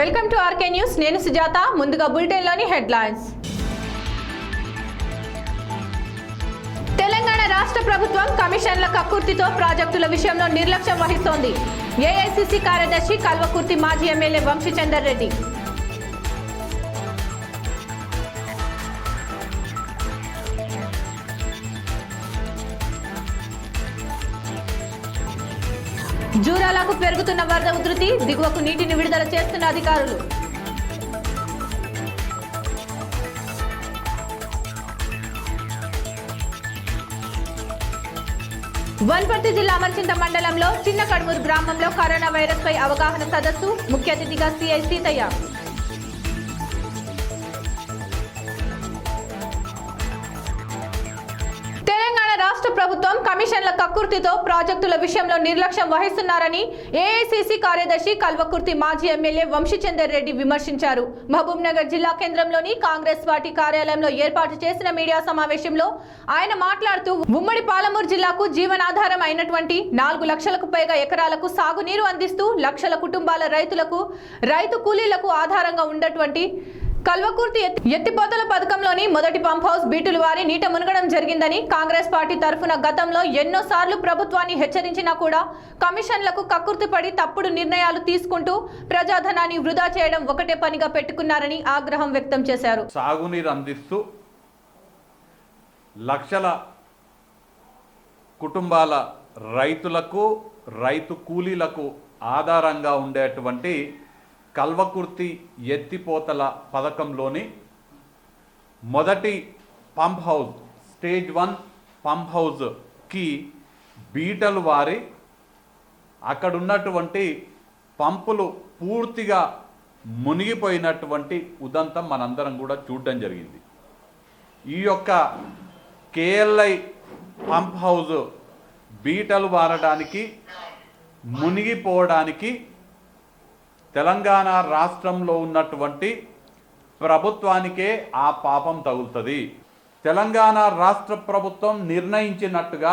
Welcome to RK news. నేను సుజాత. ముందుగా బులెటిన్లోని headlines. Telangana రాష్ట్ర ప్రభుత్వం కమిషన్ల కక్కుర్తితో ప్రాజెక్టుల విషయంలో నిర్లక్ష్యం వహిస్తోంది. ఏఐసిసి కార్యదర్శి కల్వకుర్తి మాజీ ఎమ్మెల్యే వంశీచందర్ రెడ్డి. జూరాలకు పెరుగుతున్న వరద ఉధృతి, దిగువకు నీటిని విడుదల చేస్తున్న అధికారులు. వనపర్తి జిల్లా అమర్చింత మండలంలో చిన్న కడుమూరు గ్రామంలో కరోనా వైరస్ పై అవగాహన సదస్సు, ముఖ్య అతిథిగా సిఐ సీతయ్య. రాష్ట్ర ప్రభుత్వం కమిషన్ల కక్కుర్తితో ప్రాజెక్టుల విషయంలో నిర్లక్ష్యం వహిస్తున్నారని ఏఐసిసి కార్యదర్శి కల్వకుర్తి మాజీ ఎమ్మెల్యే వంశీచందర్ రెడ్డి విమర్శించారు. మహబూబ్ నగర్ జిల్లా కేంద్రంలోని కాంగ్రెస్ పార్టీ కార్యాలయంలో ఏర్పాటు చేసిన మీడియా సమావేశంలో ఆయన మాట్లాడుతూ ఉమ్మడి పాలమూరు జిల్లాకు జీవనాధారం అయినటువంటి 4 లక్షలకు పైగా ఎకరాలకు సాగునీరు అందిస్తూ లక్షల కుటుంబాల రైతు కూలీలకు ఆధారంగా ఉన్నటువంటి కల్వకుర్తి ఎత్తిపోతల పథకంలోని మొదటి పంప్ హౌస్ బీటులు వారి నీట మునగడం జరిగిందని, కాంగ్రెస్ పార్టీ తరఫున గతంలో ఎన్నోసార్లు ప్రభుత్వాన్ని హెచ్చరించినా కూడా కమిషన్లకు కక్కుర్తిపడి తప్పుడు నిర్ణయాలు తీసుకుంటూ ప్రజాధనాన్ని వృధా చేయడం ఒకటే పనిగా పెట్టుకున్నారని ఆగ్రహం వ్యక్తం చేశారు. సాగునీరు అందిస్తూ లక్షల కుటుంబాల రైతు కూలీలకు ఆధారంగా ఉండేటువంటి కల్వకుర్తి ఎత్తిపోతల పథకంలోని మొదటి పంప్ హౌస్ స్టేజ్ 1 పంప్ హౌస్కి బీటలు వారి అక్కడున్నటువంటి పంపులు పూర్తిగా మునిగిపోయినటువంటి ఉదంతం మనందరం కూడా చూడడం జరిగింది. ఈ యొక్క కేఎల్ఐ పంప్ హౌస్ బీటలు వారడానికి మునిగిపోవడానికి తెలంగాణ రాష్ట్రంలో ఉన్నటువంటి ప్రభుత్వానికే ఆ పాపం తగులుతుంది. తెలంగాణ రాష్ట్ర ప్రభుత్వం నిర్ణయించినట్టుగా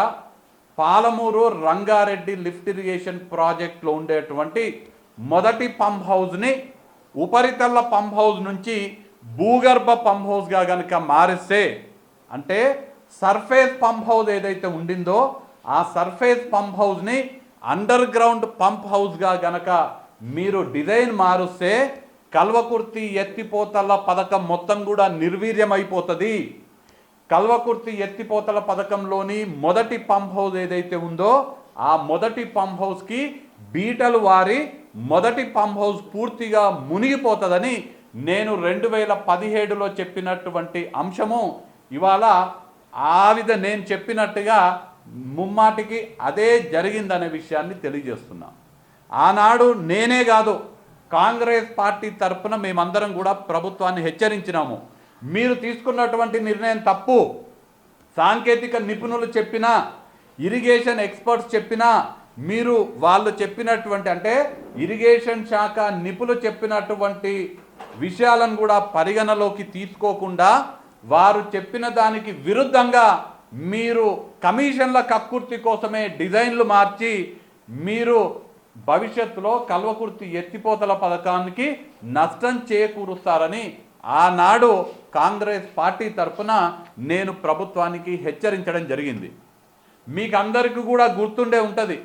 పాలమూరు రంగారెడ్డి లిఫ్ట్ ఇరిగేషన్ ప్రాజెక్టులో ఉండేటువంటి మొదటి పంప్ హౌస్ని ఉపరితల పంప్ హౌస్ నుంచి భూగర్భ పంప్ హౌస్గా కనుక మారిస్తే, అంటే సర్ఫేస్ పంప్ హౌస్ ఏదైతే ఉండిందో ఆ సర్ఫేస్ పంప్ హౌస్ని అండర్ గ్రౌండ్ పంప్ హౌస్గా గనక మీరు డిజైన్ మారుస్తే కల్వకుర్తి ఎత్తిపోతల పథకం మొత్తం కూడా నిర్వీర్యమైపోతుంది. కల్వకుర్తి ఎత్తిపోతల పథకంలోని మొదటి పంప్ హౌస్ ఏదైతే ఉందో ఆ మొదటి పంప్ హౌస్కి బీటలు వారి మొదటి పంప్ హౌస్ పూర్తిగా మునిగిపోతుందని నేను 2017లో చెప్పినటువంటి అంశము ఇవాళ నేను చెప్పినట్టుగా ముమ్మాటికి అదే జరిగిందనే విషయాన్ని తెలియజేస్తున్నా. ఆనాడు నేనే కాదు, కాంగ్రెస్ పార్టీ తరఫున మేమందరం కూడా ప్రభుత్వాన్ని హెచ్చరించినాము. మీరు తీసుకున్నటువంటి నిర్ణయం తప్పు. సాంకేతిక నిపుణులు చెప్పినా, ఇరిగేషన్ ఎక్స్పర్ట్స్ చెప్పినా, మీరు వాళ్ళు చెప్పినటువంటి అంటే ఇరిగేషన్ శాఖ నిపుణులు చెప్పినటువంటి విషయాలను కూడా పరిగణలోకి తీసుకోకుండా వారు చెప్పిన దానికి విరుద్ధంగా మీరు కమిషన్ల కక్కుర్తి కోసమే డిజైన్లు మార్చి మీరు భవిష్యత్తులో కల్వకుర్తి ఎత్తిపోతల పథకానికి నష్టం చేకూరుస్తారని ఆనాడు కాంగ్రెస్ పార్టీ తరఫున నేను ప్రభుత్వానికి హెచ్చరించడం జరిగింది. మీకు అందరికీ కూడా గుర్తుండే ఉంటుంది,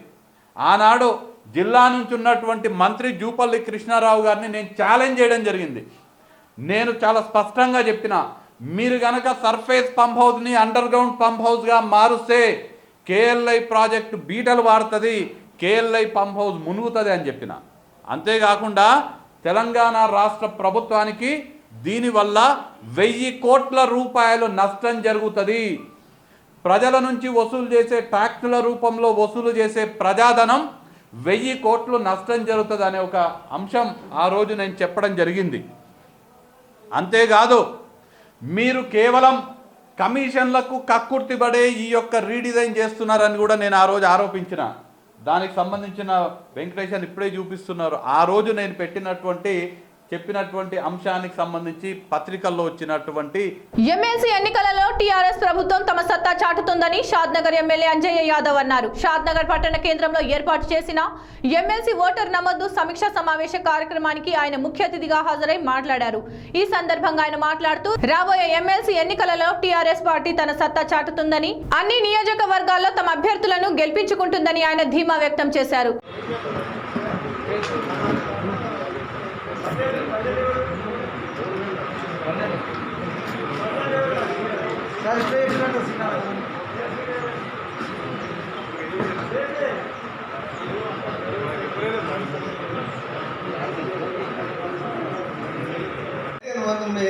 ఆనాడు జిల్లా నుంచి ఉన్నటువంటి మంత్రి జూపల్లి కృష్ణారావు గారిని నేను ఛాలెంజ్ చేయడం జరిగింది. నేను చాలా స్పష్టంగా చెప్పిన, మీరు కనుక సర్ఫేస్ పంప్ హౌస్ని అండర్ గ్రౌండ్ పంప్ హౌస్గా మారుస్తే కేఎల్ఐ ప్రాజెక్టు బీటలు వాడుతుంది, కేఎల్ఐ పంప్ హౌస్ మునుగుతుంది అని చెప్పిన. అంతేకాకుండా తెలంగాణ రాష్ట్ర ప్రభుత్వానికి దీనివల్ల 1000 కోట్ల రూపాయలు నష్టం జరుగుతుంది. ప్రజల నుంచి వసూలు చేసే ట్యాక్సుల రూపంలో వసూలు చేసే ప్రజాధనం 1000 కోట్లు నష్టం జరుగుతుంది అనే ఒక అంశం ఆ రోజు నేను చెప్పడం జరిగింది. అంతేకాదు, మీరు కేవలం కమిషన్లకు కక్కుర్తిపడే ఈ యొక్క రీడిజైన్ చేస్తున్నారని కూడా నేను ఆ రోజు ఆరోపించిన. దానికి సంబంధించిన వెంకటేశ్వర ఇప్పుడే చూపిస్తున్నారు. ఆ రోజు నేను పెట్టినటువంటి చెప్పినటువంటి అంశానికి సంబంధించి పత్రికల్లో వచ్చినటువంటి ఎమ్మెల్సీ ఎన్నికలలో టీఆర్ఎస్ ప్రభుత్వం తమ సత్తా చాటుతుందని షాద్నగర్ ఎమ్మెల్యే అంజయ్య యాదవ్ అన్నారు. షాద్నగర్ పట్టణ కేంద్రంలో ఏర్పాటు చేసిన ఎమ్మెల్సీ ఓటర్ నమోదు సమీక్ష సమావేశ కార్యక్రమానికి ఆయన ముఖ్య అతిథిగా హాజరై మాట్లాడారు. ఈ సందర్భంగా ఆయన మాట్లాడుతూ రాబోయే ఎమ్మెల్సీ ఎన్నికలలో టీఆర్ఎస్ పార్టీ తన సత్తా చాటుతుందని, అన్ని నియోజకవర్గాల్లో తమ అభ్యర్థులను గెలిపించుకుంటుందని ఆయన ధీమా వ్యక్తం చేశారు.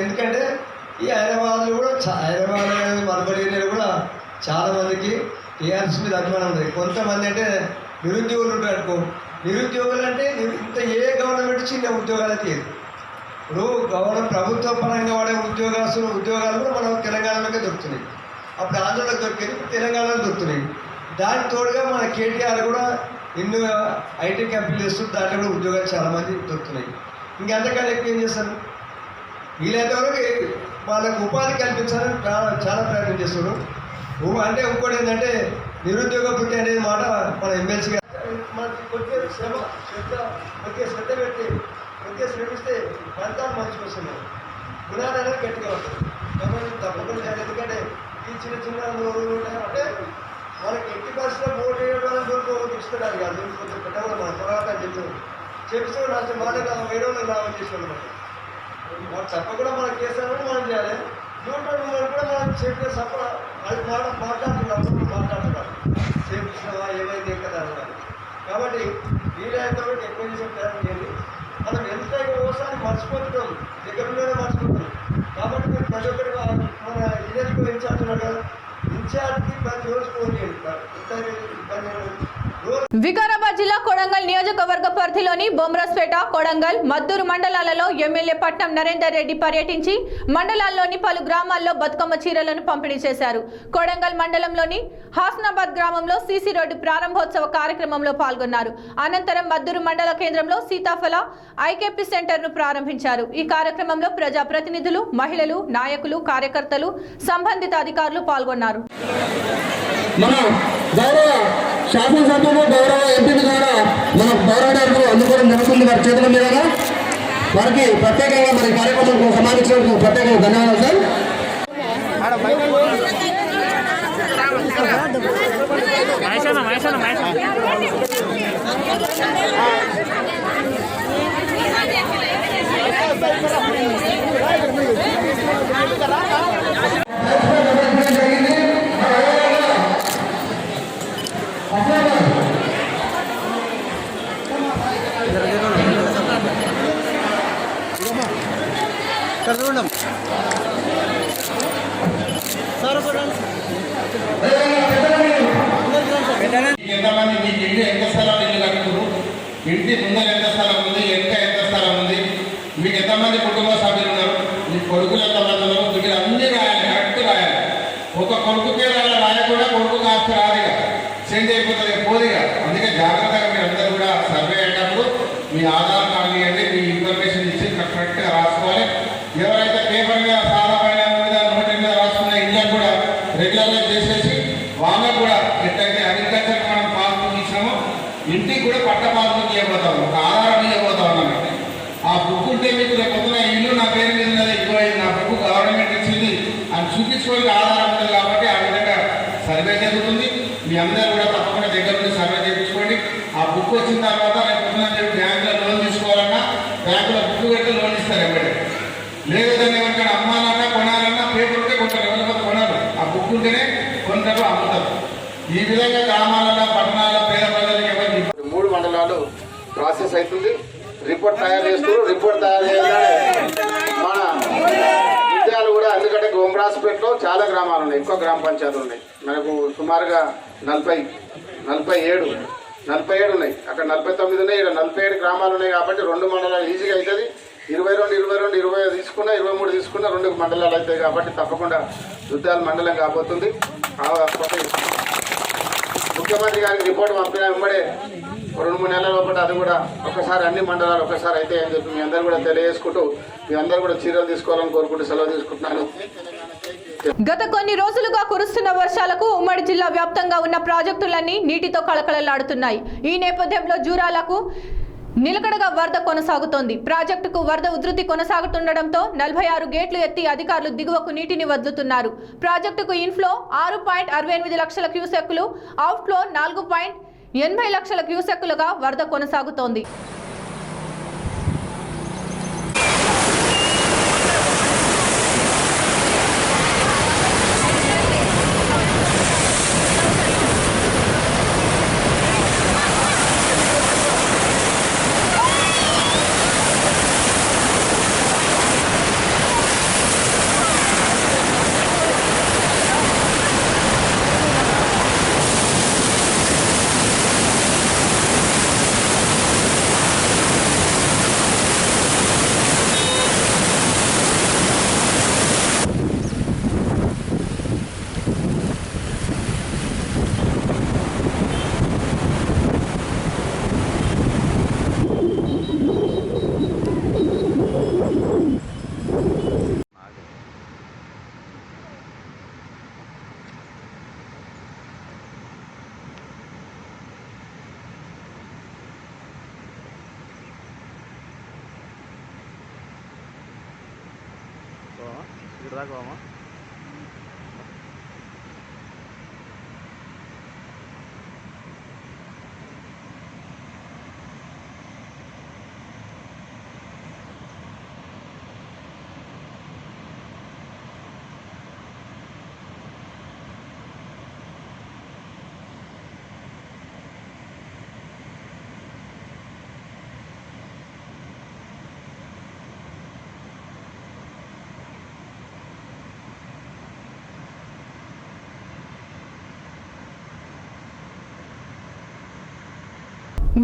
ఎందుకంటే ఈ హైదరాబాద్లో కూడా హైదరాబాద్ మరబడి ఏరియాలో కూడా చాలా మందికి టీఆర్ఎస్ మీద అభిమానం ఉంది. కొంతమంది అంటే నిరుద్యోగులు ఉంటారు అనుకో, నిరుద్యోగులు అంటే ఇంత ఏ గవర్నమెంట్ చిన్న ఉద్యోగాలు తీయదు. ఇప్పుడు ప్రభుత్వ పరంగా వాడే ఉద్యోగాలు కూడా మనం తెలంగాణలోకే దొరుకుతున్నాయి. అప్పుడు ఆంధ్రలో దొరికేది ఇప్పుడు తెలంగాణలో దొరుకుతున్నాయి. దానికి తోడుగా మన కేటీఆర్ కూడా ఎన్నో ఐటీ కంపెనీలు వేస్తూ దాంట్లో కూడా ఉద్యోగాలు చాలామంది దొరుకుతున్నాయి. ఇంకంతకన్నా ఎక్కువ ఏం చేస్తారు, వీలైతే వరకు వాళ్ళకు ఉపాధి కల్పించాలని చాలా ప్రయత్నం చేస్తున్నారు. అంటే ఇంకోటి ఏంటంటే నిరుద్యోగ వృత్తి అనేది మాట మన ఎమ్మెల్సీ మనకి కొద్దిగా శ్రద్ధ పెట్టి కొద్దిగా శ్రమిస్తే ఫలితాలు మంచిగా వస్తున్నాయి. గుణాలు అనేది గట్టిగా ఉంటుంది. కాబట్టి తప్పకుండా చేయాలి. ఎందుకంటే ఈ చిన్న చిన్న రోజులు అంటే మనకి ఎట్టి పరిస్థితుల్లో ఓటు వేయడం దొరికి ఇస్తున్నారు కాదు, కొంచెం పెట్టడం మన తర్వాత చెప్తూ రాసిన మాట వేరే వాళ్ళు లాభం చేసేవాళ్ళు. మనం తప్పకుండా మన కేసులను మనం చేయాలి. యూట్యూబ్ కూడా మనం చెప్పే అది మాట్లాడుతున్నారు చేపిస్తున్నావా ఏమైంది కదా అన్నారు. కాబట్టి వీలైతే ఎక్కువ చేసే ప్రయత్నం చేయండి. మనం ఎంత ఓసారి మర్చిపోతున్నాం, దగ్గరలోనే మర్చిపోతున్నాం. కాబట్టి మీరు ప్రతి ఒక్కరి మన విలేజ్కి ఇన్ఛార్జ్ ఉన్నారు కదా, ఇన్ఛార్జ్కి ప్రతి రోజు ఫోన్ చేయండి. వికారాబాద్ జిల్లా కొడంగల్ నియోజకవర్గ పరిధిలోని బొమ్రస్పేట, కొడంగల్, మద్దూరు మండలాలలో ఎమ్మెల్యే పట్నం నరేందర్ రెడ్డి పర్యటించి మండలాల్లోని పలు గ్రామాల్లో బతుకమ్మ చీరలను పంపిణీ చేశారు. కొడంగల్ మండలంలోని హాస్నాబాద్ గ్రామంలో సీసీ రోడ్డు ప్రారంభోత్సవ కార్యక్రమంలో పాల్గొన్నారు. అనంతరం మద్దూరు మండల కేంద్రంలో సీతాఫల ఐకేపీ సెంటర్ ను ప్రారంభించారు. ఈ కార్యక్రమంలో ప్రజాప్రతినిధులు, మహిళలు, నాయకులు, కార్యకర్తలు, సంబంధిత అధికారులు పాల్గొన్నారు. శాసనసభ్యులు గౌరవ ఎంపీల ద్వారా మన పోరాటాలకు అందుకోవడం జరుగుతుంది. వారి చేతుల మీద వారికి ప్రత్యేకంగా మరి కార్యక్రమం సమావేశంకు ప్రత్యేకంగా ధన్యవాదాలు సార్. ఎంతమంది మీకు ఇల్లు ఎంత స్థలం ఇల్లు కట్టుకున్నారు, ఇంటి ముందర ఎంత స్థలం ఉంది, ఎంత స్థలం ఉంది, మీకు ఎంతమంది కుటుంబ సభ్యులు ఉన్నారు, మీ కొడుకులు ఎంతమంది ఉన్నారు, మీకు అన్ని రాయాలి, కరెక్ట్ రాయాలి. ఒక కొడుకుకే రాయకుండా కొడుకు కాస్త రాదుగా చేంజ్ అయిపోతుంది పోదిగా. అందుకే జాగ్రత్తగా మీరు అందరూ కూడా సర్వే అయ్యేటప్పుడు మీ ఆధార్ కార్డు ఇవ్వండి, మీ ఇన్ఫర్మేషన్ ఇచ్చి కరెక్ట్గా రాసుకోవాలి. ఎవరైతే పేపర్ మీద సాదా పైన మీద నోటి మీద రాసుకున్న ఇళ్ళకు కూడా రెగ్యులర్గా చేసేసి వాళ్ళకు కూడా ఎట్లయితే అగ్రికల్చర్ మనం పాస్బుక్ ఇచ్చినామో ఇంటికి కూడా పట్ట పాస్బుక్ ఇవ్వబోతాం, ఒక ఆధారం ఇవ్వబోతా ఉన్నాం. ఆ బుక్ ఉంటే మీకు రేపు పొద్దున ఇల్లు నా పేరు మీద ఉన్నది, ఇదిగో నా బుక్ గవర్నమెంట్ ఇచ్చింది అని చూపించుకోవడానికి ఆధారం ఉంటుంది. కాబట్టి ఆ విధంగా సర్వే జరుగుతుంది. మీ అందరూ కూడా తప్పకుండా దగ్గర నుండి సర్వే చేయించుకోండి. ఆ బుక్ వచ్చిన తర్వాత రేపు పొద్దున మీరు బ్యాంకులో లోన్ తీసుకోవాలన్నా బ్యాంకులో బుక్ పెట్టి లోన్ ఇస్తారు. ఎవరి లేదు దాన్ని ఎవరికైనా అమ్మాలన్నా కొనాలన్నా పేపర్ ఉంటే కొంటారు, ఎవరికైనా కొనాలి. ఆ బుక్ ఉంటేనే కొంటారు, అమ్ముతారు. ఈ విధంగా గ్రామాలలో, పట్టణాల పేద ప్రజలకు ఎవరికి 3 మండలాలు ప్రాసెస్ అవుతుంది. రిపోర్ట్ తయారు చేస్తూ రిపోర్ట్ తయారు చేయగానే మన విద్యాలు కూడా, ఎందుకంటే గోమరాజపేటలో చాలా గ్రామాలు ఉన్నాయి, ఎక్కువ గ్రామ పంచాయతీలు ఉన్నాయి. మనకు సుమారుగా 47 ఉన్నాయి. అక్కడ 49 ఉన్నాయి, ఇక్కడ 47 గ్రామాలు ఉన్నాయి. కాబట్టి 2 మండలాలు ఈజీగా అవుతుంది. 22 తీసుకున్నా, 23 తీసుకున్నా 2 మండలాలు అవుతాయి. కాబట్టి తప్పకుండా యుద్ధాల మండలం కాబోతుంది. ముఖ్యమంత్రి గారికి రిపోర్ట్ పంపిన వెంబడే 2-3 నెలల లోపల అది కూడా ఒకసారి అన్ని మండలాలు ఒకసారి అయితే అని చెప్పి మీ అందరూ కూడా తెలియజేసుకుంటూ మీ అందరూ కూడా చర్యలు తీసుకోవాలని కోరుకుంటూ సెలవు తీసుకుంటున్నాను. గత కొన్ని రోజులుగా కురుస్తున్న వర్షాలకు ఉమ్మడి జిల్లా వ్యాప్తంగా ఉన్న ప్రాజెక్టులన్నీ నీటితో కళకళలాడుతున్నాయి. ఈ నేపథ్యంలో జూరాలకు నిలకడగా వరద కొనసాగుతోంది. ప్రాజెక్టుకు వరద ఉధృతి కొనసాగుతుండటంతో 46 గేట్లు ఎత్తి అధికారులు దిగువకు నీటిని వదులుతున్నారు. ప్రాజెక్టుకు ఇన్ఫ్లో 6.68 లక్షల క్యూసెక్కులు, అవుట్ఫ్లో 4.80 లక్షల క్యూసెక్కులుగా వరద కొనసాగుతోంది.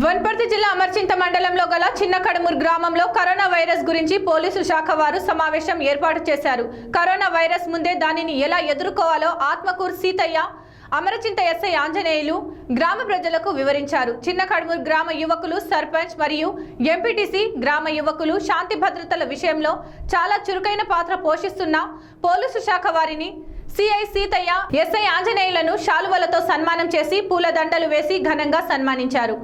వనపర్తి జిల్లా అమర్చింత మండలంలో గల చిన్న కడుమూరు గ్రామంలో కరోనా వైరస్ గురించి పోలీసు శాఖ వారు సమావేశం ఏర్పాటు చేశారు. కరోనా వైరస్ ముందే దానిని ఎలా ఎదుర్కోవాలో ఆత్మకూరు సీతయ్య, అమరచింత ఎస్ఐ ఆంజనేయులు గ్రామ ప్రజలకు వివరించారు. చిన్న కడుమూరు గ్రామ యువకులు, సర్పంచ్ మరియు ఎంపీటీసీ గ్రామ యువకులు శాంతి భద్రతల విషయంలో చాలా చురుకైన పాత్ర పోషిస్తున్న పోలీసు శాఖ వారిని సిఐ సీతయ్య, ఎస్ఐ ఆంజనేయులను శాలువలతో సన్మానం చేసి పూలదండలు వేసి ఘనంగా సన్మానించారు.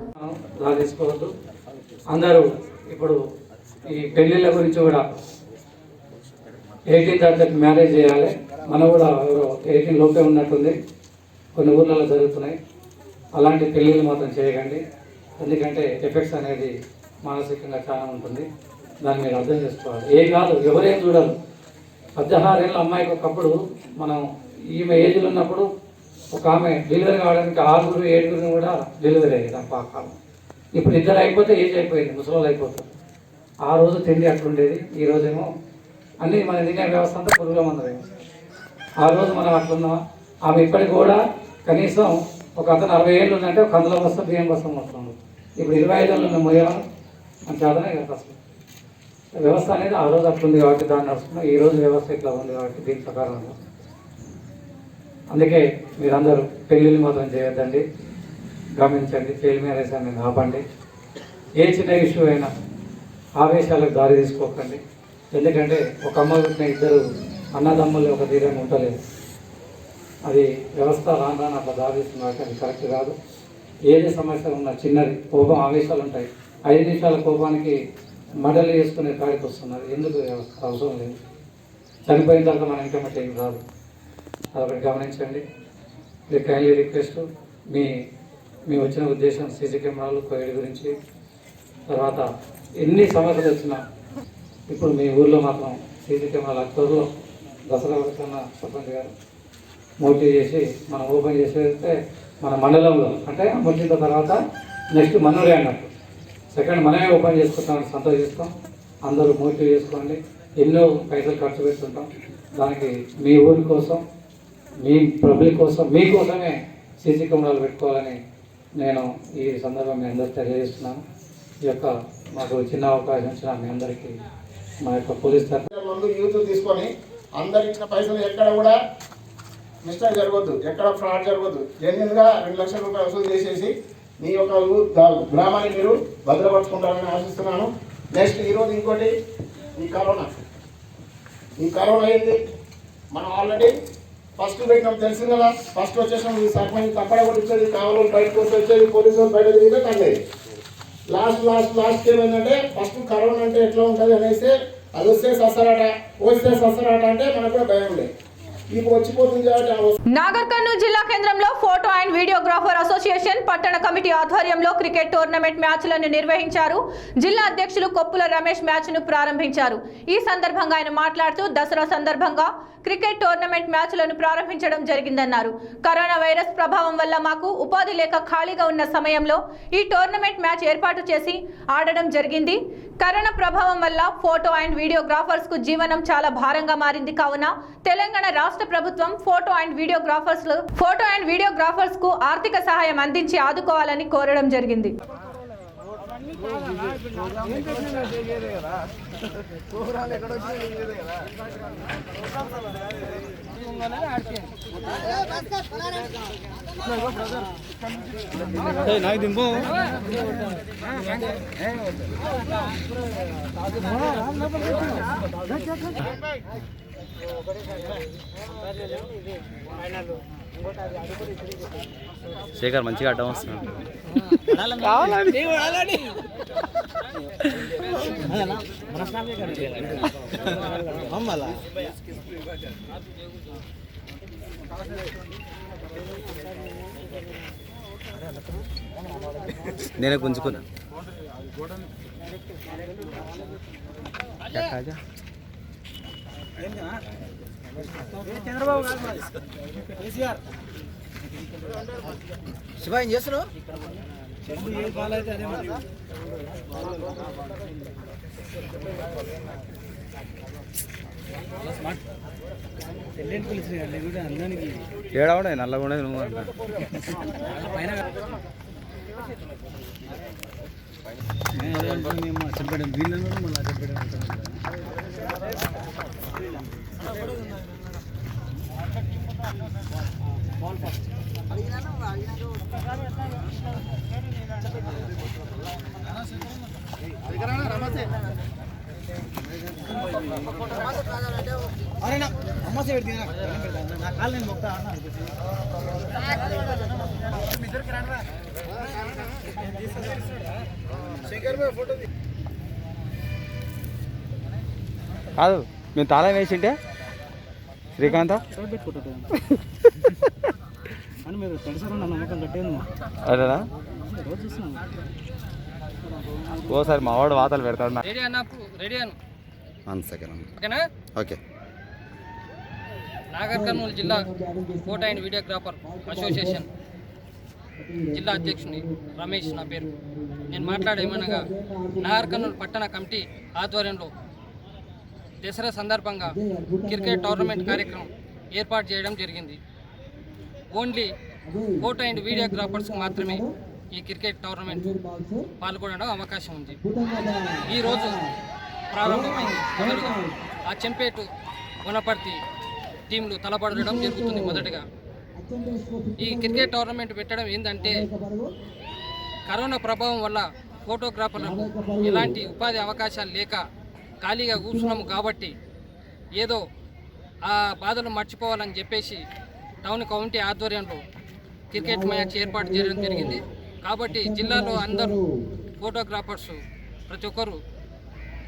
అందరూ ఇప్పుడు ఈ పెళ్లిళ్ళ గురించి కూడా 18 తర్వాత మ్యారేజ్ చేయాలి. మనం కూడా 18 లోపే ఉన్నట్టుంది, కొన్ని ఊర్లలో జరుగుతున్నాయి. అలాంటి పెళ్ళిళ్ళు మాత్రం చేయకండి, ఎందుకంటే ఎఫెక్ట్స్ అనేది మానసికంగా చాలా ఉంటుంది. దాన్ని మీరు అర్థం చేసుకోవాలి. ఏ కాదు, ఎవరేం చూడరు. 16 ఏళ్ళ అమ్మాయికి ఒకప్పుడు మనం ఈమె ఏజ్లో ఉన్నప్పుడు ఒక ఆమె డెలివరీ కావడానికి 6-7 కూడా డెలివరీ అయ్యేది ఆ పాకాలం. ఇప్పుడు 2 అయిపోతే ఏజ్ అయిపోయింది, ముసలోళ్ళు అయిపోతారు. ఆ రోజు తిండి అట్లుండేది, ఈ రోజేమో అన్నీ మన తినే వ్యవస్థ అంతా పురుగుల మంద వ్యవస్థ. ఆ రోజు మనం అట్లున్నాం. ఆమె ఇప్పటికి కూడా కనీసం ఒక అతను 60 ఏళ్ళు ఉందంటే ఒక కందుల బస్తా బియ్యం బస్తా వస్తుంది. ఇప్పుడు 25 ఏళ్ళు ఉన్న మొయ్యాలి అని చేతనే కదా అసలు. వ్యవస్థ అనేది ఆ రోజు అట్లుంది కాబట్టి దాన్ని నడుస్తున్నాం. ఈ రోజు వ్యవస్థ ఇట్లా ఉంది కాబట్టి దీని ప్రకారం. అందుకే మీరందరూ పెళ్ళిళ్ళు మాత్రం చేయొద్దండి, గమనించండి. ఫెయిల్ మ్యారేజ్ అనేది ఆపండి. ఏ చిన్న ఇష్యూ అయినా ఆవేశాలకు దారి తీసుకోకండి. ఎందుకంటే ఒక అమ్మ పుట్టిన 2 అన్నదమ్ములు ఒక తీరంగా ఉండలేదు. అది వ్యవస్థ రాను రాను అట్లా దారి తీస్తుంది కాబట్టి అది కరెక్ట్ కాదు. ఏది సమస్య ఉన్నా చిన్నది కోపం, ఆవేశాలు ఉంటాయి. 5 నిమిషాల కోపానికి మడలు వేసుకునే కాడికి వస్తున్నారు. ఎందుకు అవసరం లేదు. చనిపోయిన తర్వాత మన ఇంకమట్ ఏం రాదు. అదొకటి గమనించండి. ఇది కైండ్లీ రిక్వెస్ట్. మీ వచ్చిన ఉద్దేశం సీసీ కెమెరాలు, కోవిడ్ గురించి, తర్వాత ఎన్ని సమస్యలు వచ్చినా ఇప్పుడు మీ ఊర్లో మాత్రం సీసీ కెమెరాలు అక్టోబర్లో దసరా వరకన్నా సర్పంచ్ గారు మోటివ్ చేసి మనం ఓపెన్ చేసేస్తే మన మండలంలో అంటే అమర్చిన తర్వాత నెక్స్ట్ మనూరే అన్నట్టు సెకండ్ మనమే ఓపెన్ చేసుకుంటామని సంతోషిస్తాం. అందరూ మోటివ్ చేసుకోండి. ఎన్నో పైసలు ఖర్చు పెడుతుంటాం. దానికి మీ ఊరి కోసం, మీ పబ్లిక్ కోసం, మీకోసమే సీసీ కెమెరాలు పెట్టుకోవాలని నేను ఈ సందర్భం మీ అందరికీ తెలియజేస్తున్నాను. ఈ యొక్క మాకు చిన్న అవకాశం ఇచ్చిన మీ అందరికీ మా యొక్క పోలీస్ ముందు యూత్ తీసుకొని అందరికి ఇచ్చిన పైసలు ఎక్కడ కూడా మిస్టేక్ జరగద్దు, ఎక్కడ ఫ్రాడ్ జరగద్దు. జెన్యున్గా 2 లక్షల రూపాయలు వసూలు చేసేసి మీ యొక్క గ్రామాన్ని మీరు భద్రపరుచుకుంటారని ఆశిస్తున్నాను. నెక్స్ట్ ఈరోజు ఇంకోటి ఈ కరోనా అయింది. మనం ఆల్రెడీ ఫస్ట్ పెట్టినాం, తెలిసింది కదా. ఫస్ట్ వచ్చేసాం ఈ సర్పంచ్ తప్పడ కొట్టించేది, కావాలి బయటకు వచ్చేది, పోలీసు వాళ్ళు బయట తిరిగితే తగ్గేది. లాస్ట్ ఏమైందంటే ఫస్ట్ కరోనా అంటే ఎట్లా ఉంటుంది అనేసి అది వస్తే సస్తరాట అంటే మనకు కూడా భయం లేదు. ఇప్పుడు వచ్చిపోతుంది కాబట్టి నాగర్ కర్నూలు జిల్లా కేంద్రంలో ఫోటో అండ్ వీడియోగ్రాఫర్ అసోసియేషన్ పట్టణ కమిటీ ఆధ్వర్యంలో క్రికెట్ టోర్నమెంట్ మ్యాచ్లను నిర్వహించారు. జిల్లా అధ్యక్షులు కొప్పుల రమేష్ మ్యాచ్ ను ప్రారంభించారు. ఈ సందర్భంగా ఆయన మాట్లాడుతూ దసరా సందర్భంగా క్రికెట్ టోర్నమెంట్ మ్యాచ్లను ప్రారంభించడం జరిగిందన్నారు. కరోనా వైరస్ ప్రభావం వల్ల మాకు ఉపాధి లేక ఖాళీగా ఉన్న సమయంలో ఈ టోర్నమెంట్ మ్యాచ్ ఏర్పాటు చేసి ఆడడం జరిగింది. కరోనా ప్రభావం వల్ల ఫోటో అండ్ వీడియోగ్రాఫర్స్ కు జీవనం చాలా భారంగా మారింది. కావున తెలంగాణ రాష్ట్ర ప్రభుత్వం ఫోటో అండ్ వీడియోగ్రాఫర్స్ కు ఆర్థిక సహాయం అందించి ఆదుకోవాలని కోరడం జరిగింది. శేఖర్ మంచిగా అడ్డం వస్తున్నాడు. నేనే గుంజుకున్నా. శివ ఏం చేస్తున్నావు? ఏడవడే నల్లగా ఉండేది నువ్వు అంట. చెప్పడం వీళ్ళను మళ్ళీ చెప్పడం కాదు మేము తాళం వేసింటే శ్రీకాంత్ అదేనా ఓసారి మా వాడు వాతలు పెడతాడు. ఓకే. నాగర్ కర్నూలు జిల్లా ఫోటో అండ్ వీడియోగ్రాఫర్ అసోసియేషన్ జిల్లా అధ్యక్షుని రమేష్ నా పేరు. నేను మాట్లాడేమనగా నాగర్ కర్నూలు పట్టణ కమిటీ ఆధ్వర్యంలో దసరా సందర్భంగా క్రికెట్ టోర్నమెంట్ కార్యక్రమం ఏర్పాటు చేయడం జరిగింది. ఓన్లీ ఫోటో అండ్ వీడియోగ్రాఫర్స్కి మాత్రమే ఈ క్రికెట్ టోర్నమెంట్ పాల్గొనడం అవకాశం ఉంది. ఈరోజు ప్రారంభమైంది. మొదలుగా ఆ చెంపేటు వనపర్తి టీంలు తలపడడం జరుగుతుంది. మొదటగా ఈ క్రికెట్ టోర్నమెంట్ పెట్టడం ఏంటంటే కరోనా ప్రభావం వల్ల ఫోటోగ్రాఫర్లకు ఎలాంటి ఉపాధి అవకాశాలు లేక ఖాళీగా కూర్చున్నాము కాబట్టి ఏదో ఆ బాధలు మర్చిపోవాలని చెప్పేసి టౌన్ కౌంటీ ఆధ్వర్యంలో క్రికెట్ మ్యాచ్ ఏర్పాటు చేయడం జరిగింది. కాబట్టి జిల్లాలో అందరూ ఫోటోగ్రాఫర్స్ ప్రతి ఒక్కరు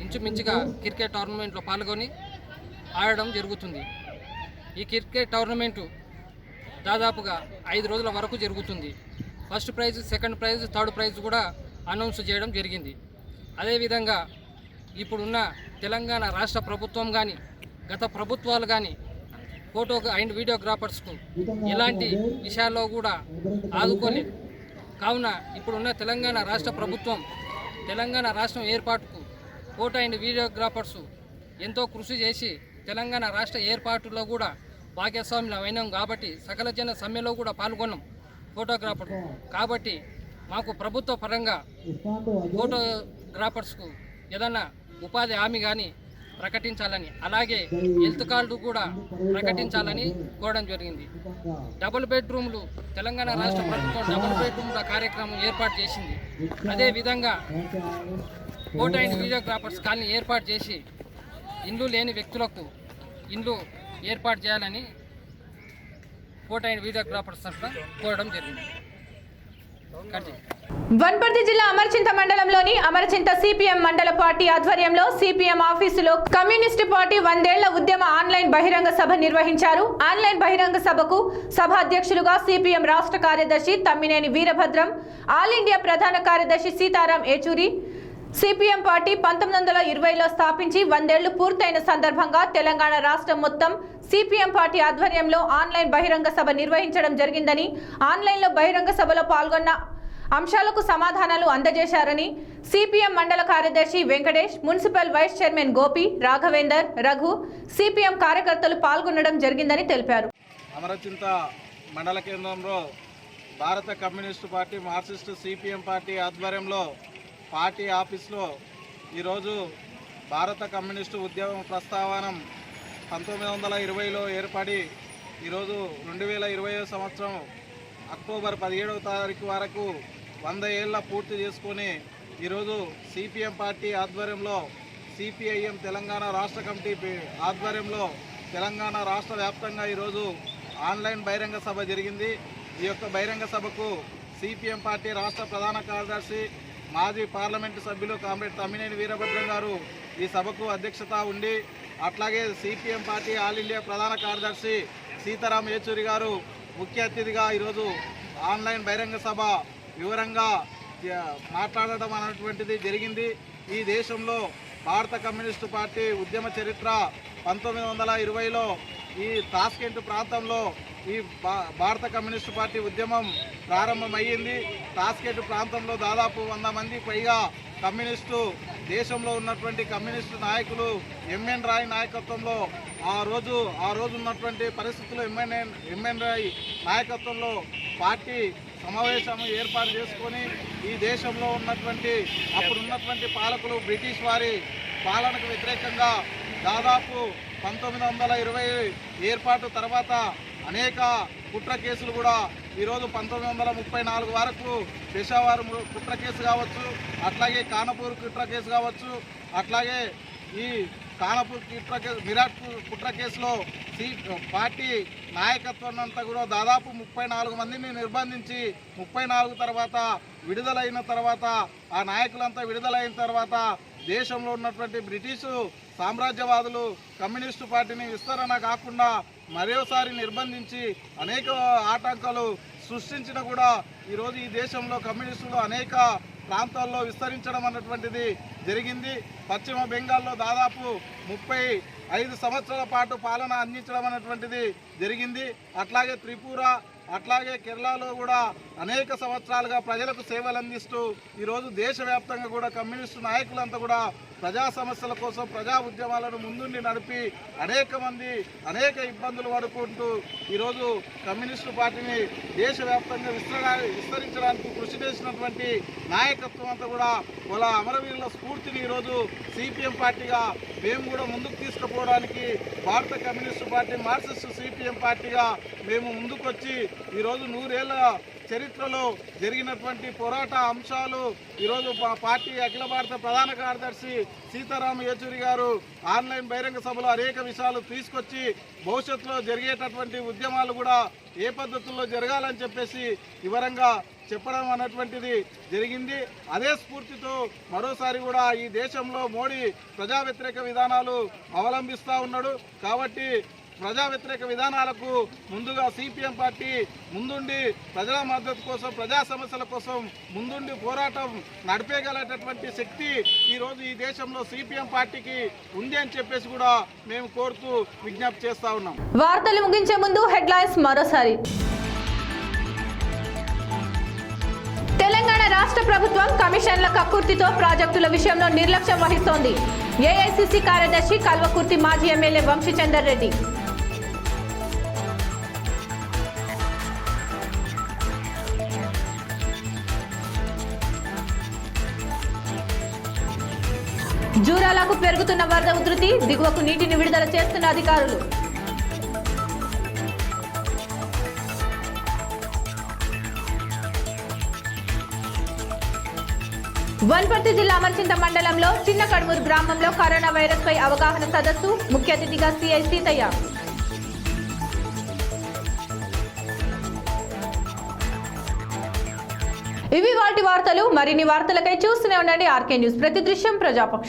ఇంచుమించుగా క్రికెట్ టోర్నమెంట్లో పాల్గొని ఆడడం జరుగుతుంది. ఈ క్రికెట్ టోర్నమెంటు దాదాపుగా 5 రోజుల వరకు జరుగుతుంది. First prize, second prize, third prize కూడా అనౌన్స్ చేయడం జరిగింది. అదేవిధంగా ఇప్పుడున్న తెలంగాణ రాష్ట్ర ప్రభుత్వం కానీ గత ప్రభుత్వాలు కానీ ఫోటో అండ్ వీడియోగ్రాఫర్స్కు ఎలాంటి విషయాల్లో కూడా ఆదుకోలేదు. కావున ఇప్పుడున్న తెలంగాణ రాష్ట్ర ప్రభుత్వం తెలంగాణ రాష్ట్రం ఏర్పాటుకు ఫోటో అండ్ వీడియోగ్రాఫర్స్ ఎంతో కృషి చేసి తెలంగాణ రాష్ట్ర ఏర్పాటులో కూడా భాగస్వామ్యం అయినాం. కాబట్టి సకల జన సమ్మెలో కూడా పాల్గొన్నాం ఫోటోగ్రాఫర్. కాబట్టి మాకు ప్రభుత్వ పరంగా ఫోటోగ్రాఫర్స్కు ఏదన్నా ఉపాధి హామీ కానీ ప్రకటించాలని, అలాగే హెల్త్ కార్డు కూడా ప్రకటించాలని కోరడం జరిగింది. డబుల్ బెడ్రూమ్లు తెలంగాణ రాష్ట్ర ప్రభుత్వం డబుల్ బెడ్రూమ్ల కార్యక్రమం ఏర్పాటు చేసింది. అదేవిధంగా ఫోటో అండ్ వీడియోగ్రాఫర్స్ కాలనీ ఏర్పాటు చేసి ఇండ్లు లేని వ్యక్తులకు ఇండ్లు ఏర్పాటు చేయాలని ఫోటో అండ్ వీడియోగ్రాఫర్స్ తరఫున కోరడం జరిగింది. వనపర్తి జిల్లా అమరచింత మండలంలోని అమరచింత సిపిఎం మండల పార్టీ ఆధ్వర్యంలో సిపిఎం ఆఫీసులో కమ్యూనిస్టు పార్టీ 100 ఏళ్ల ఉద్యమ ఆన్లైన్ బహిరంగ సభ నిర్వహించారు. ఆన్లైన్ బహిరంగ సభకు సభ అధ్యక్షులుగా సిపిఎం రాష్ట్ర కార్యదర్శి తమ్మినేని వీరభద్రం, ఆల్ ఇండియా ప్రధాన కార్యదర్శి సీతారాం ఏచూరి. సిపిఎం పార్టీ 1920లో స్థాపించి 100 ఏళ్లు పూర్తయిన సందర్భంగా తెలంగాణ రాష్ట్రం మొత్తం సిపిఎం పార్టీ ఆధ్వర్యంలో ఆన్లైన్ బహిరంగ సభ నిర్వహించడం జరిగిందని, ఆన్లైన్లో బహిరంగ సభలో పాల్గొన్న అంశాలకు సమాధానాలు అందజేశారని సిపిఎం మండల కార్యదర్శి Venkatesh, municipal vice chairman Gopi, Raghavender, Raghu, CPM కార్యకర్తలు పాల్గొనడం జరిగిందని తెలిపారు. అమరచింత మండల కేంద్రంలో భారత communist party Marxist CPM party ఆధ్వర్యంలో పార్టీ ఆఫీస్లో ఈరోజు భారత కమ్యూనిస్టు ఉద్యమం ప్రస్తావనం 1920లో ఏర్పడి ఈరోజు 2020 సంవత్సరం అక్టోబర్ 17వ తారీఖు వరకు 100 ఏళ్ళ పూర్తి చేసుకొని ఈరోజు సిపిఎం పార్టీ ఆధ్వర్యంలో సిపిఐఎం తెలంగాణ రాష్ట్ర కమిటీ ఆధ్వర్యంలో తెలంగాణ రాష్ట్ర వ్యాప్తంగా ఈరోజు ఆన్లైన్ బహిరంగ సభ జరిగింది. ఈ యొక్క బహిరంగ సభకు సిపిఎం పార్టీ రాష్ట్ర ప్రధాన కార్యదర్శి మాజీ పార్లమెంటు సభ్యులు కామ్రేడ్ తమ్మినేని వీరభద్రం గారు ఈ సభకు అధ్యక్షత ఉండి, అట్లాగే సిపిఎం పార్టీ ఆల్ ఇండియా ప్రధాన కార్యదర్శి సీతారాం ఏచూరి గారు ముఖ్య అతిథిగా ఈరోజు ఆన్లైన్ బహిరంగ సభ వివరంగా మాట్లాడడం అనేటువంటిది జరిగింది. ఈ దేశంలో భారత కమ్యూనిస్టు పార్టీ ఉద్యమ చరిత్ర 1920లో ఈ తాష్కెంట్ ప్రాంతంలో ఈ భారత కమ్యూనిస్టు పార్టీ ఉద్యమం ప్రారంభమయ్యింది. తాష్కెంట్ ప్రాంతంలో దాదాపు 100 మంది పైగా కమ్యూనిస్టు దేశంలో ఉన్నటువంటి కమ్యూనిస్టు నాయకులు ఎంఎన్ రాయ్ నాయకత్వంలో ఆ రోజు ఉన్నటువంటి పరిస్థితుల్లో ఎంఎన్ రాయ్ నాయకత్వంలో పార్టీ సమావేశం ఏర్పాటు చేసుకొని ఈ దేశంలో ఉన్నటువంటి అప్పుడున్నటువంటి పాలకులు బ్రిటిష్ వారి పాలనకు వ్యతిరేకంగా దాదాపు 1920 ఏర్పాటు తర్వాత అనేక కుట్ర కేసులు కూడా ఈరోజు 1934 వరకు పెషావర్ కుట్ర కేసు కావచ్చు, అట్లాగే కానపూర్ కుట్ర కేసు కావచ్చు, అట్లాగే ఈ కానపూర్ మిరాట్ కుట్ర కేసులో పార్టీ నాయకత్వం అంతా కూడా దాదాపు 34 మందిని నిర్బంధించి 34 తర్వాత విడుదలైన తర్వాత ఆ నాయకులంతా విడుదలైన తర్వాత దేశంలో ఉన్నటువంటి బ్రిటిషు సామ్రాజ్యవాదులు కమ్యూనిస్టు పార్టీని విస్తరణ కాకుండా మరోసారి నిర్బంధించి అనేక ఆటంకాలు సృష్టించిన కూడా ఈరోజు ఈ దేశంలో కమ్యూనిస్టులు అనేక ప్రాంతాల్లో విస్తరించడం అన్నటువంటిది జరిగింది. పశ్చిమ బెంగాల్లో దాదాపు 35 సంవత్సరాల పాటు పాలన అందించడం అన్నటువంటిది జరిగింది. అట్లాగే త్రిపుర, అట్లాగే కేరళలో కూడా అనేక సంవత్సరాలుగా ప్రజలకు సేవలు అందిస్తూ ఈరోజు దేశవ్యాప్తంగా కూడా కమ్యూనిస్టు నాయకులంతా కూడా ప్రజా సమస్యల కోసం ప్రజా ఉద్యమాలను ముందుండి నడిపి అనేక ఇబ్బందులు పడుకుంటూ ఈరోజు కమ్యూనిస్టు పార్టీని దేశవ్యాప్తంగా విస్తరించడానికి కృషి చేసినటువంటి నాయకత్వం అంతా కూడా వాళ్ళ అమరవీరుల స్ఫూర్తిని ఈరోజు సిపిఎం పార్టీగా మేము కూడా ముందుకు తీసుకుపోవడానికి భారత కమ్యూనిస్టు పార్టీ మార్క్సిస్టు సిపిఎం పార్టీగా మేము ముందుకొచ్చి ఈరోజు 100 ఏళ్ల చరిత్రలో జరిగినటువంటి పోరాట అంశాలు ఈరోజు పార్టీ అఖిల భారత ప్రధాన కార్యదర్శి సీతారాం ఏచూరి గారు ఆన్లైన్ బహిరంగ సభలో అనేక విషయాలు తీసుకొచ్చి భవిష్యత్తులో జరిగేటటువంటి ఉద్యమాలు కూడా ఏ పద్ధతుల్లో జరగాలని చెప్పేసి వివరంగా చెప్పడం అన్నటువంటిది జరిగింది. అదే స్ఫూర్తితో మరోసారి కూడా ఈ దేశంలో మోడీ ప్రజా వ్యతిరేక విధానాలు అవలంబిస్తూ ఉన్నాడు. కాబట్టి ప్రజా వ్యతిరేక విధానాలకు ముందుగా సిపిఎం పార్టీ ముందుండి ప్రజల మద్దతు కోసం ప్రజా సమస్యల కోసం ముందుండి పోరాటం నడిపేయగలటువంటి శక్తి ఈరోజు ఈ దేశంలో సిపిఎం పార్టీకి ఉంది అని చెప్పేసి కూడా మేము కోరుతూ విజ్ఞప్తి చేస్తా ఉన్నాం. వార్తలు ముగించే ముందు హెడ్లైన్స్ మరోసారి. తెలంగాణ రాష్ట్ర ప్రభుత్వం కమిషన్ల కక్కుర్తితో ప్రాజెక్టుల విషయంలో నిర్లక్ష్యం వహిస్తోంది. ఏఐసిసి కార్యదర్శి కల్వకుర్తి మాజీ ఎమ్మెల్యే వంశీచందర్ రెడ్డి. జూరాలకు పెరుగుతున్న వరద ఉధృతి, దిగువకు నీటిని విడుదల చేస్తున్న అధికారులు. వనపర్తి జిల్లా అమర్చింత మండలంలో చిన్న కడుమూరు గ్రామంలో కరోనా వైరస్ పై అవగాహన సదస్సు, ముఖ్య అతిథిగా సిఐ సీతయ్య. ఇవి వాటి వార్తలు. మరిన్ని వార్తలకై చూస్తూనే ఉండండి ఆర్కే న్యూస్. ప్రతి దృశ్యం ప్రజాపక్షం.